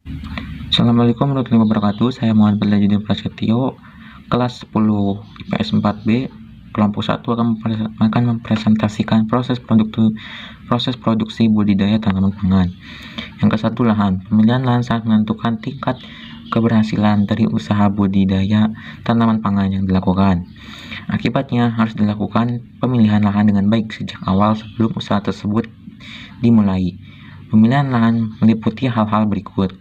Assalamualaikum warahmatullahi wabarakatuh. Saya Muhammad Fadlan Prasetyo, kelas 10 IPS 4B, kelompok 1 akan mempresentasikan proses produksi budidaya tanaman pangan. Yang ke-1, lahan. Pemilihan lahan sangat menentukan tingkat keberhasilan dari usaha budidaya tanaman pangan yang dilakukan. Akibatnya harus dilakukan pemilihan lahan dengan baik sejak awal sebelum usaha tersebut dimulai. Pemilihan lahan meliputi hal-hal berikut.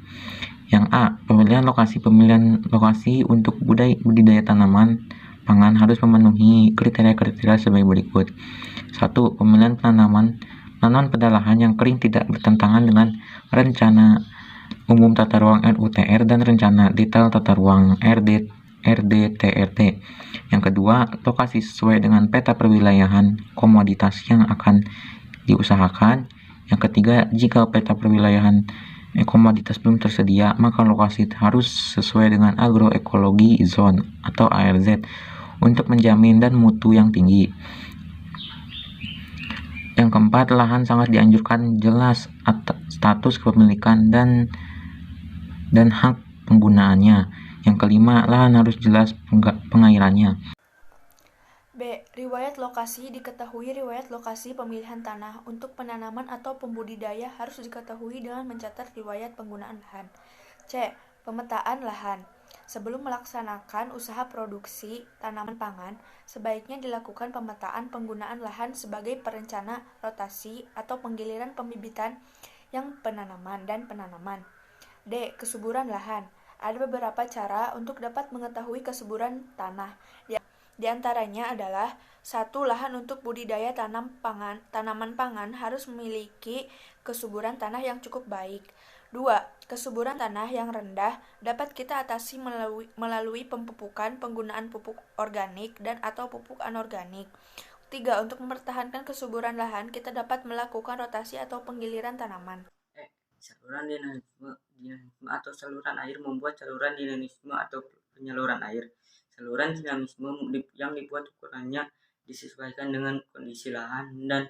Yang A, pemilihan lokasi untuk budidaya tanaman pangan harus memenuhi kriteria-kriteria sebagai berikut. 1. Pemilihan penanaman pada lahan yang kering tidak bertentangan dengan rencana umum tata ruang RUTR dan rencana detail tata ruang RDTRT. Yang kedua, lokasi sesuai dengan peta perwilayahan komoditas yang akan diusahakan. Yang ketiga, jika peta perwilayahan komoditas belum tersedia, maka lokasi harus sesuai dengan agroekologi zone atau ARZ untuk menjamin dan mutu yang tinggi. Yang keempat, lahan sangat dianjurkan jelas status kepemilikan dan hak penggunaannya. Yang kelima, lahan harus jelas pengairannya. B. Riwayat lokasi diketahui. Riwayat lokasi pemilihan tanah untuk penanaman atau pembudidaya harus diketahui dengan mencatat riwayat penggunaan lahan. C. Pemetaan lahan. Sebelum melaksanakan usaha produksi tanaman pangan, sebaiknya dilakukan pemetaan penggunaan lahan sebagai perencana rotasi atau penggiliran pembibitan yang penanaman dan penanaman. D. Kesuburan lahan. Ada beberapa cara untuk dapat mengetahui kesuburan tanah. Di antaranya adalah 1. Lahan untuk budidaya tanaman pangan harus memiliki kesuburan tanah yang cukup baik. 2. Kesuburan tanah yang rendah dapat kita atasi melalui pemupukan, penggunaan pupuk organik dan atau pupuk anorganik. 3. Untuk mempertahankan kesuburan lahan, kita dapat melakukan rotasi atau penggiliran tanaman. Saluran dinamisme atau saluran air membuat saluran dinamisme atau penyaluran air. Saluran dinamisme yang dibuat ukurannya disesuaikan dengan kondisi lahan dan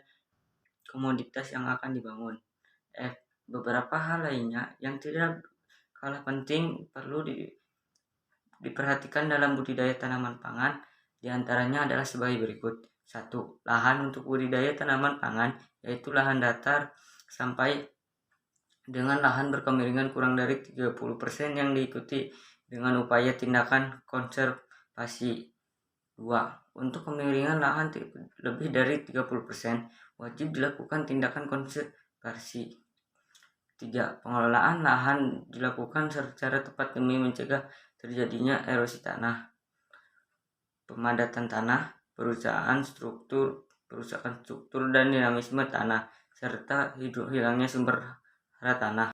komoditas yang akan dibangun. Beberapa hal lainnya yang tidak kalah penting perlu diperhatikan dalam budidaya tanaman pangan, diantaranya adalah sebagai berikut. 1. Lahan untuk budidaya tanaman pangan, yaitu lahan datar sampai dengan lahan berkemiringan kurang dari 30% yang diikuti dengan upaya tindakan konservasi. 2. Untuk kemiringan lahan lebih dari 30%, wajib dilakukan tindakan konservasi. 3. Pengelolaan lahan dilakukan secara tepat demi mencegah terjadinya erosi tanah, pemadatan tanah, perusakan struktur dan dinamisme tanah, serta hilangnya sumber hara tanah.